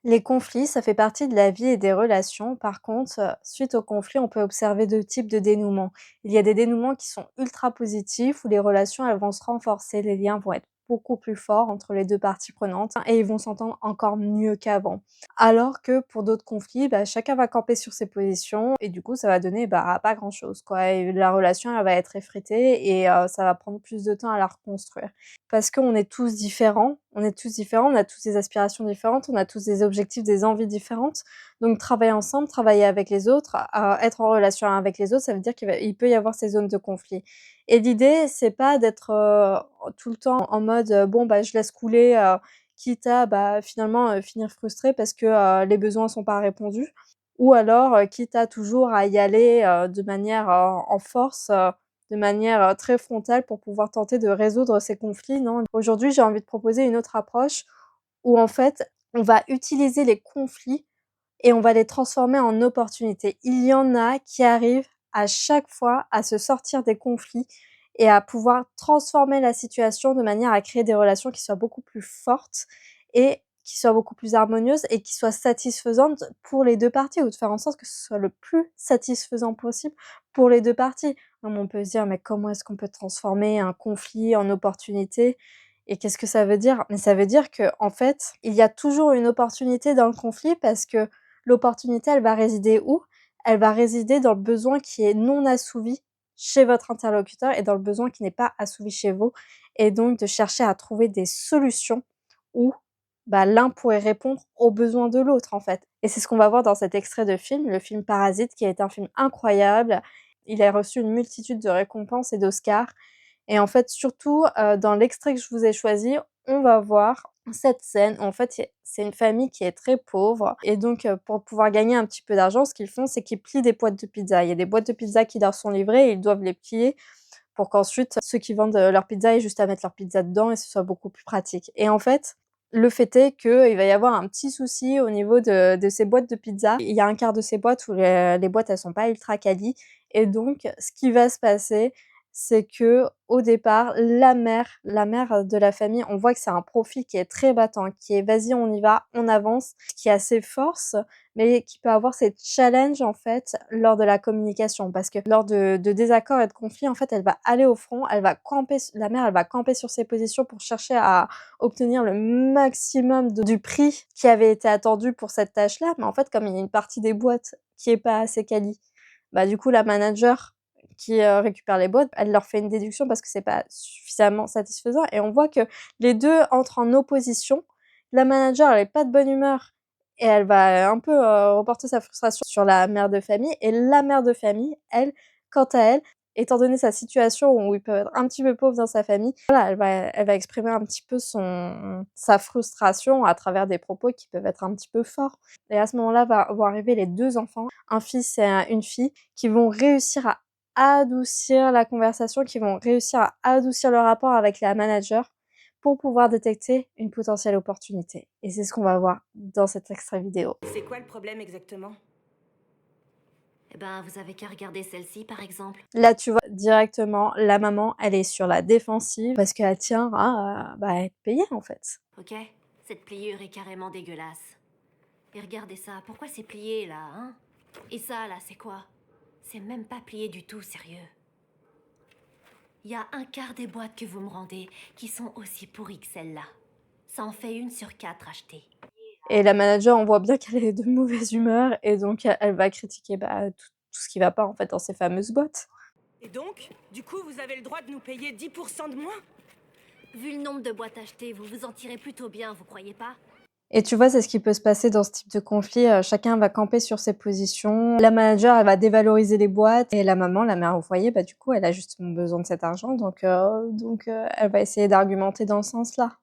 Les conflits, ça fait partie de la vie et des relations. Par contre, suite aux conflits, on peut observer 2 types de dénouements. Il y a des dénouements qui sont ultra positifs, où les relations, elles vont se renforcer, les liens vont être beaucoup plus forts entre les 2 parties prenantes et ils vont s'entendre encore mieux qu'avant. Alors que pour d'autres conflits, chacun va camper sur ses positions et du coup, ça va donner, pas grand-chose, quoi, et la relation, elle va être effritée et ça va prendre plus de temps à la reconstruire. Parce qu'on est tous différents, on a tous des aspirations différentes, on a tous des objectifs, des envies différentes. Donc travailler ensemble, travailler avec les autres, être en relation avec les autres, ça veut dire il peut y avoir ces zones de conflit. Et l'idée, c'est pas d'être, tout le temps en mode, «Bon, je laisse couler», quitte à, finalement, finir frustré parce que, les besoins sont pas répondus. Ou alors, quitte à toujours à y aller, de manière, en force, de manière, très frontale pour pouvoir tenter de résoudre ces conflits, non. Aujourd'hui, j'ai envie de proposer une autre approche où en fait, on va utiliser les conflits et on va les transformer en opportunités. Il y en a qui arrivent à chaque fois à se sortir des conflits et à pouvoir transformer la situation de manière à créer des relations qui soient beaucoup plus fortes et qui soient beaucoup plus harmonieuses et qui soient satisfaisantes pour les 2 parties, ou de faire en sorte que ce soit le plus satisfaisant possible pour les 2 parties. Donc on peut se dire: «Mais comment est-ce qu'on peut transformer un conflit en opportunité?» Et qu'est-ce que ça veut dire? Mais ça veut dire que en fait, il y a toujours une opportunité dans le conflit parce que l'opportunité, elle va résider où? Elle va résider dans le besoin qui est non assouvi chez votre interlocuteur et dans le besoin qui n'est pas assouvi chez vous, et donc de chercher à trouver des solutions où, l'un pourrait répondre aux besoins de l'autre, en fait. Et c'est ce qu'on va voir dans cet extrait de film, le film Parasite, qui est un film incroyable. Il a reçu une multitude de récompenses et d'Oscars, et en fait, surtout, dans l'extrait que je vous ai choisi, on va voir cette scène où en fait, c'est une famille qui est très pauvre, et donc pour pouvoir gagner un petit peu d'argent, ce qu'ils font, c'est qu'ils plient des boîtes de pizza. Il y a des boîtes de pizza qui leur sont livrées et ils doivent les plier pour qu'ensuite ceux qui vendent, leur pizza aient juste à mettre leur pizza dedans et ce soit beaucoup plus pratique. Et en fait, le fait est qu'il va y avoir un petit souci au niveau de ces boîtes de pizza. Il y a un quart de ces boîtes où les boîtes, elles sont pas ultra quali, et donc ce qui va se passer, c'est qu'au départ, la mère de la famille, on voit que c'est un profil qui est très battant, qui est: «Vas-y, on y va, on avance», qui a ses forces, mais qui peut avoir ses challenges, en fait, lors de la communication. Parce que lors de désaccords et de conflits, en fait, elle va aller au front, elle va camper la mère, elle va camper sur ses positions pour chercher à obtenir le maximum du prix qui avait été attendu pour cette tâche-là. Mais en fait, comme il y a une partie des boîtes qui est pas assez quali, du coup, la manager qui, récupère les boîtes, elle leur fait une déduction parce que c'est pas suffisamment satisfaisant, et on voit que les 2 entrent en opposition. La manager, elle est pas de bonne humeur et elle va un peu, reporter sa frustration sur la mère de famille, et la mère de famille, elle, quant à elle, étant donné sa situation où il peut être un petit peu pauvre dans sa famille, voilà, elle va exprimer un petit peu sa frustration à travers des propos qui peuvent être un petit peu forts, et à ce moment-là, vont arriver les 2 enfants, un fils et une fille, qui vont réussir à adoucir la conversation, qui vont réussir à adoucir le rapport avec la manager pour pouvoir détecter une potentielle opportunité. Et c'est ce qu'on va voir dans cet extrait vidéo. C'est quoi le problème exactement? Eh ben, vous avez qu'à regarder celle-ci, par exemple. Là, tu vois directement, la maman, elle est sur la défensive parce qu'elle tient à, être payée, en fait. Ok? Cette pliure est carrément dégueulasse. Et regardez ça, pourquoi c'est plié là, hein? Et ça là, c'est quoi? C'est même pas plié du tout, sérieux. Il y a un quart des boîtes que vous me rendez qui sont aussi pourries que celle-là. Ça en fait 1 sur 4 achetées. Et la manager, on voit bien qu'elle est de mauvaise humeur et donc elle va critiquer, tout ce qui va pas, en fait, dans ces fameuses boîtes. Et donc, du coup, vous avez le droit de nous payer 10% de moins? Vu le nombre de boîtes achetées, vous vous en tirez plutôt bien, vous croyez pas? Et tu vois, c'est ce qui peut se passer dans ce type de conflit, chacun va camper sur ses positions. La manager, elle va dévaloriser les boîtes, et la maman, la mère au foyer, du coup, elle a justement besoin de cet argent, donc elle va essayer d'argumenter dans ce sens-là.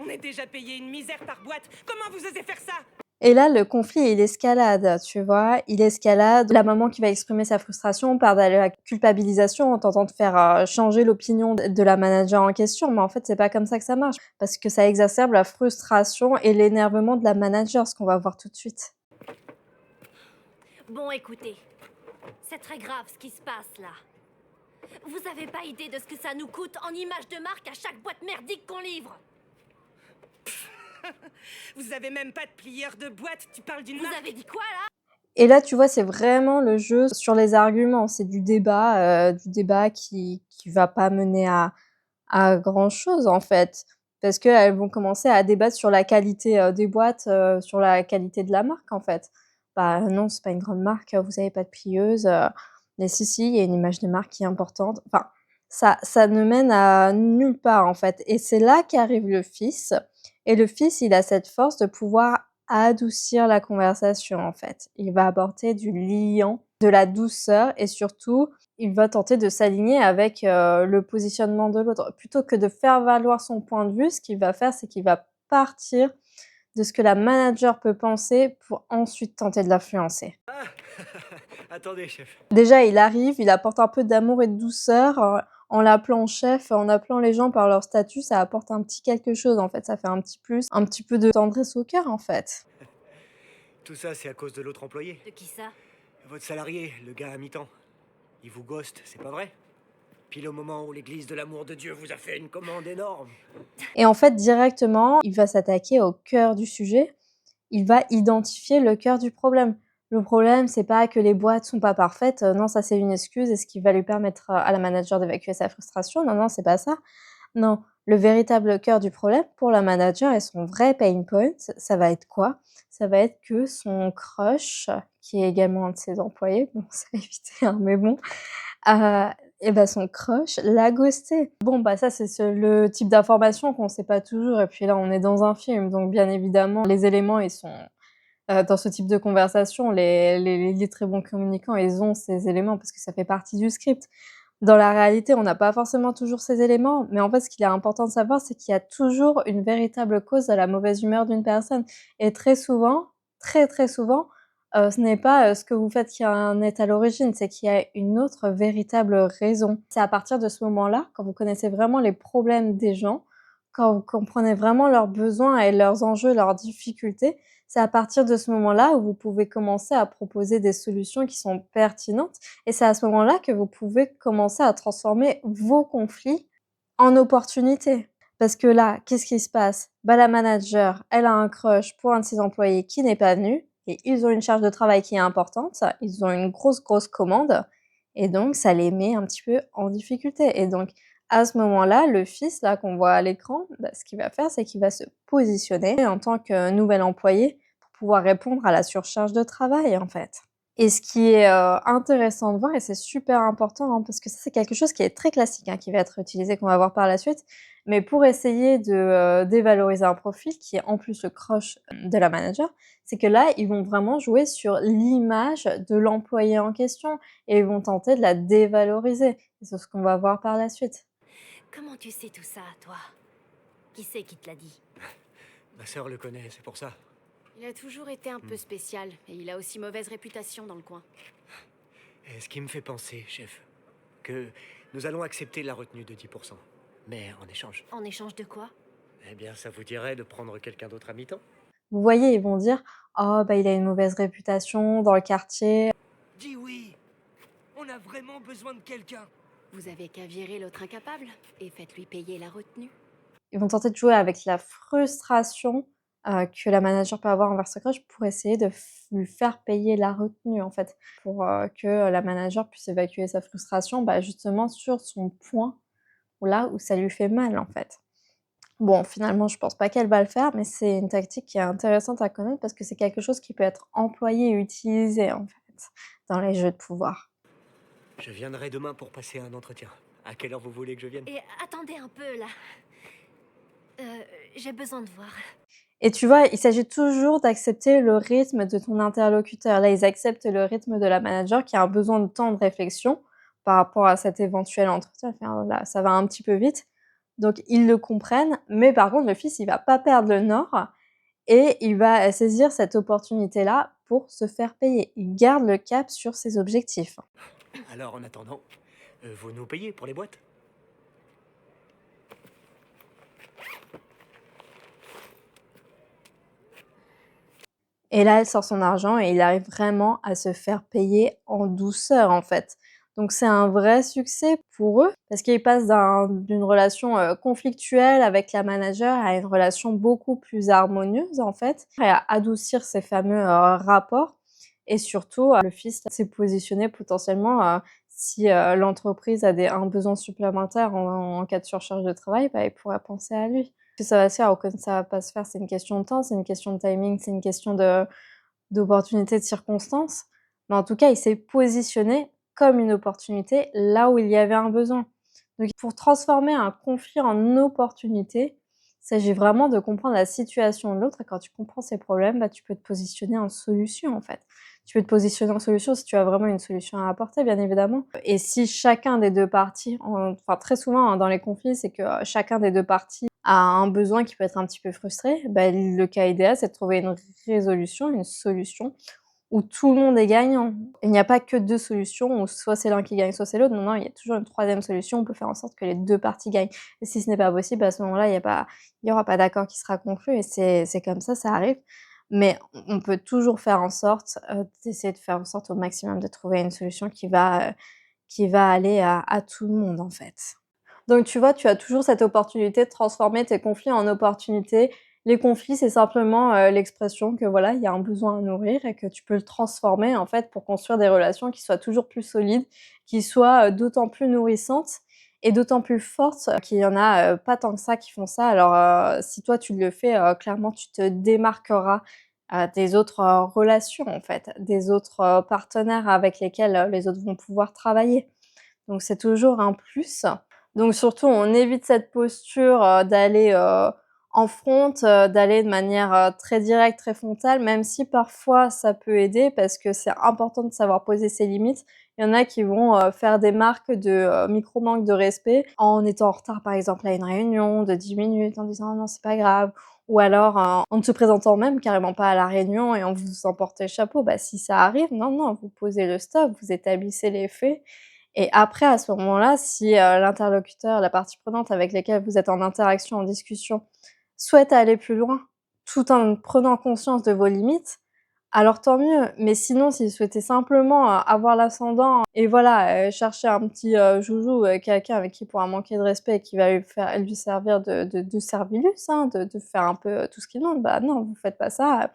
On est déjà payé une misère par boîte. Comment vous osez faire ça? Et là, le conflit, il escalade, tu vois? Il escalade, la maman qui va exprimer sa frustration part dans la culpabilisation en tentant de faire, changer l'opinion de la manager en question, mais en fait, c'est pas comme ça que ça marche, parce que ça exacerbe la frustration et l'énervement de la manager, ce qu'on va voir tout de suite. Bon, écoutez, c'est très grave ce qui se passe là. Vous avez pas idée de ce que ça nous coûte en images de marque à chaque boîte merdique qu'on livre? Vous avez même pas de plieur de boîte, tu parles d'une Vous marque? avez dit quoi là? Et là, tu vois, c'est vraiment le jeu sur les arguments. C'est du débat qui va pas mener à grand-chose, en fait. Parce qu'elles vont commencer à débattre sur la qualité, des boîtes, sur la qualité de la marque, en fait. Bah, non, c'est pas une grande marque, vous avez pas de plieuse, mais si, il y a une image de marque qui est importante. Enfin, ça ne mène à nulle part, en fait, et c'est là qu'arrive le fils et le fils, il a cette force de pouvoir adoucir la conversation, en fait. Il va apporter du liant, de la douceur et surtout, il va tenter de s'aligner avec, le positionnement de l'autre. Plutôt que de faire valoir son point de vue, ce qu'il va faire, c'est qu'il va partir de ce que la manager peut penser pour ensuite tenter de l'influencer. Attendez, chef. Déjà, il arrive, il apporte un peu d'amour et de douceur, en l'appelant chef, en appelant les gens par leur statut, ça apporte un petit quelque chose, en fait. Ça fait un petit plus, un petit peu de tendresse au cœur, en fait. Tout ça, c'est à cause de l'autre employé. De qui ça? Votre salarié, le gars à mi-temps. Il vous ghost, c'est pas vrai? Pile au moment où l'église de l'amour de Dieu vous a fait une commande énorme. Et en fait, directement, il va s'attaquer au cœur du sujet. Il va identifier le cœur du problème. Le problème, c'est pas que les boîtes sont pas parfaites, non, ça c'est une excuse et ce qui va lui permettre, à la manager d'évacuer sa frustration. Non, non, c'est pas ça. Non, le véritable cœur du problème pour la manager et son vrai pain point, ça va être quoi? Ça va être que son crush, qui est également un de ses employés, bon ça à éviter, hein, mais bon, heu et bah, son crush l'a ghosté. Bon, bah, ça, c'est le type d'information qu'on sait pas toujours et puis là, on est dans un film, donc bien évidemment, les éléments, ils sont, dans ce type de conversation, les très bons communicants, ils ont ces éléments parce que ça fait partie du script. Dans la réalité, on n'a pas forcément toujours ces éléments, mais en fait, ce qu'il est important de savoir, c'est qu'il y a toujours une véritable cause à la mauvaise humeur d'une personne et très souvent, très, très souvent, ce n'est pas, ce que vous faites qui en est à l'origine, c'est qu'il y a une autre véritable raison. C'est à partir de ce moment-là, quand vous connaissez vraiment les problèmes des gens, quand vous comprenez vraiment leurs besoins et leurs enjeux, leurs difficultés, c'est à partir de ce moment-là où vous pouvez commencer à proposer des solutions qui sont pertinentes et c'est à ce moment-là que vous pouvez commencer à transformer vos conflits en opportunités. Parce que là, qu'est-ce qui se passe? Bah, la manager, elle a un crush pour un de ses employés qui n'est pas venu et ils ont une charge de travail qui est importante, ils ont une grosse, grosse commande et donc ça les met un petit peu en difficulté et donc à ce moment-là, le fils là qu'on voit à l'écran, bah, ce qu'il va faire, c'est qu'il va se positionner en tant que nouvel employé pour pouvoir répondre à la surcharge de travail, en fait. Et ce qui est, intéressant de voir et c'est super important, hein, parce que ça, c'est quelque chose qui est très classique, hein, qui va être utilisé, qu'on va voir par la suite. Mais pour essayer de, dévaloriser un profil qui est en plus le crush, de la manager, c'est que là, ils vont vraiment jouer sur l'image de l'employé en question et ils vont tenter de la dévaloriser. Et c'est ce qu'on va voir par la suite. Comment tu sais tout ça, toi? Qui c'est qui te l'a dit? Ma sœur le connaît, c'est pour ça. Il a toujours été un peu spécial, et il a aussi mauvaise réputation dans le coin. Et ce qui me fait penser, chef, que nous allons accepter la retenue de 10%. Mais en échange, En échange de quoi? eh bien, ça vous dirait de prendre quelqu'un d'autre à mi-temps? Vous voyez, ils vont dire: «Oh, bah, il a une mauvaise réputation dans le quartier». Dis oui. On a vraiment besoin de quelqu'un. Vous avez qu'à virer l'autre incapable, et faites-lui payer la retenue. Ils vont tenter de jouer avec la frustration, que la manager peut avoir envers ce crush pour essayer de lui faire payer la retenue, en fait. Pour, que la manager puisse évacuer sa frustration, bah, justement sur son point, ou là où ça lui fait mal, en fait. Bon, finalement, je pense pas qu'elle va le faire, mais c'est une tactique qui est intéressante à connaître parce que c'est quelque chose qui peut être employé et utilisé, en fait, dans les jeux de pouvoir. Je viendrai demain pour passer un entretien. À quelle heure vous voulez que je vienne? Et attendez un peu, là. J'ai besoin de voir. Et tu vois, il s'agit toujours d'accepter le rythme de ton interlocuteur. Là, ils acceptent le rythme de la manager qui a besoin de temps de réflexion par rapport à cet éventuel entretien. Enfin, là, ça va un petit peu vite. Donc, ils le comprennent, mais par contre, le fils, il va pas perdre le nord et il va saisir cette opportunité-là pour se faire payer. Il garde le cap sur ses objectifs. Alors, en attendant, vous nous payez pour les boîtes? Et là, elle sort son argent et il arrive vraiment à se faire payer en douceur, en fait. Donc c'est un vrai succès pour eux parce qu'ils passent d'une relation, conflictuelle avec la manager à une relation beaucoup plus harmonieuse, en fait, et à adoucir ces fameux, rapports et surtout, le fils s'est positionné potentiellement, si, l'entreprise a un besoin supplémentaire en cas de surcharge de travail, bah, il pourrait penser à lui. Que ça va se faire ou que ça va pas se faire, c'est une question de temps, c'est une question de timing, c'est une question d'opportunité, de circonstances. Mais en tout cas, il s'est positionné comme une opportunité là où il y avait un besoin. Donc pour transformer un conflit en opportunité, il s'agit vraiment de comprendre la situation de l'autre et quand tu comprends ses problèmes, bah, tu peux te positionner en solution, en fait. Tu peux te positionner en solution si tu as vraiment une solution à apporter, bien évidemment. Et si chacun des 2 parties enfin très souvent, hein, dans les conflits, c'est que, chacun des 2 parties a un besoin qui peut être un petit peu frustré, bah, le cas idéal, c'est de trouver une résolution, une solution où tout le monde est gagnant. Il n'y a pas que 2 solutions où soit c'est l'un qui gagne, soit c'est l'autre. Non, non, il y a toujours une troisième solution. On peut faire en sorte que les 2 parties gagnent et si ce n'est pas possible, à ce moment-là, il y aura pas d'accord qui sera conclu et c'est comme ça arrive. Mais on peut toujours faire en sorte, d'essayer de faire en sorte au maximum de trouver une solution qui va aller à tout le monde, en fait. Donc tu vois, tu as toujours cette opportunité de transformer tes conflits en opportunités. Les conflits, c'est simplement, l'expression que voilà, il y a un besoin à nourrir et que tu peux le transformer, en fait, pour construire des relations qui soient toujours plus solides, qui soient, d'autant plus nourrissantes et d'autant plus fortes, qu'il y en a, pas tant que ça qui font ça. Alors, si toi tu le fais, clairement tu te démarqueras, des autres, relations, en fait, des autres, partenaires avec lesquels, les autres vont pouvoir travailler. Donc c'est toujours un plus. Donc surtout, on évite cette posture, d'aller, en front, d'aller de manière, très directe, très frontale, même si parfois ça peut aider parce que c'est important de savoir poser ses limites. Il y en a qui vont, faire des marques de, micro manque de respect en étant en retard, par exemple, à une réunion de 10 minutes, en disant: «Non, c'est pas grave» ou alors, en ne se présentant même carrément pas à la réunion et en vous faisant porter le chapeau. Bah, si ça arrive, non, non, vous posez le stop, vous établissez les faits et après, à ce moment-là, si, l'interlocuteur, la partie prenante avec laquelle vous êtes en interaction, en discussion, souhaite aller plus loin, tout en prenant conscience de vos limites, alors tant mieux. Mais sinon, s'il souhaitait simplement, avoir l'ascendant et voilà, chercher un petit, joujou, quelqu'un avec qui il pourra manquer de respect et qui va lui servir de servilius, hein, de faire un peu, tout ce qu'il demande, bah non, vous faites pas ça.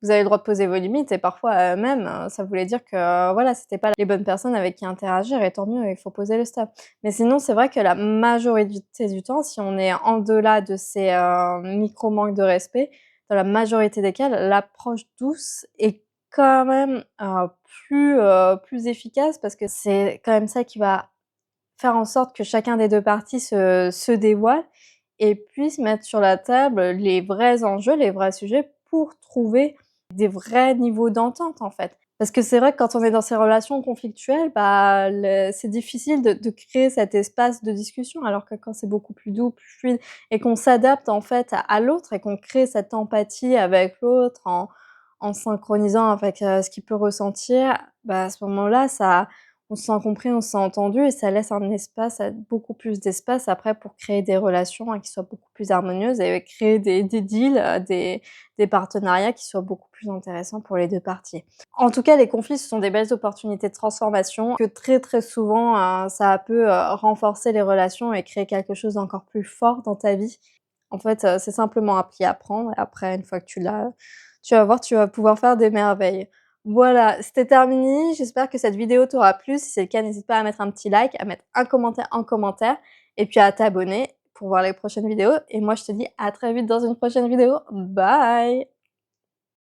Vous avez le droit de poser vos limites et parfois, même, ça voulait dire que, voilà, c'était pas les bonnes personnes avec qui interagir et tant mieux, il faut poser le stop. Mais sinon, c'est vrai que la majorité du temps, si on est en delà de ces, micro manques de respect, dans la majorité des cas, l'approche douce est quand même, plus efficace parce que c'est quand même ça qui va faire en sorte que chacun des 2 parties se dévoile et puisse mettre sur la table les vrais enjeux, les vrais sujets pour trouver des vrais niveaux d'entente, en fait. Parce que c'est vrai que quand on est dans ces relations conflictuelles, bah, c'est difficile de créer cet espace de discussion, alors que quand c'est beaucoup plus doux, plus fluide et qu'on s'adapte, en fait, à l'autre et qu'on crée cette empathie avec l'autre en synchronisant avec, ce qu'il peut ressentir, bah, à ce moment-là, on se sent compris, on se sent entendu et ça laisse un espace, beaucoup plus d'espace après pour créer des relations, qui soient beaucoup plus harmonieuses et créer des deals, des partenariats qui soient beaucoup plus intéressants pour les 2 parties. En tout cas, les conflits, ce sont des belles opportunités de transformation que très, très souvent, ça peut, renforcer les relations et créer quelque chose d'encore plus fort dans ta vie. En fait, c'est simplement appris à apprendre et après une fois que tu l'as, tu vas voir, tu vas pouvoir faire des merveilles. Voilà, c'était terminé. J'espère que cette vidéo t'aura plu. Si c'est le cas, n'hésite pas à mettre un petit like, à mettre un commentaire en commentaire et puis à t'abonner pour voir les prochaines vidéos et moi je te dis à très vite dans une prochaine vidéo. Bye!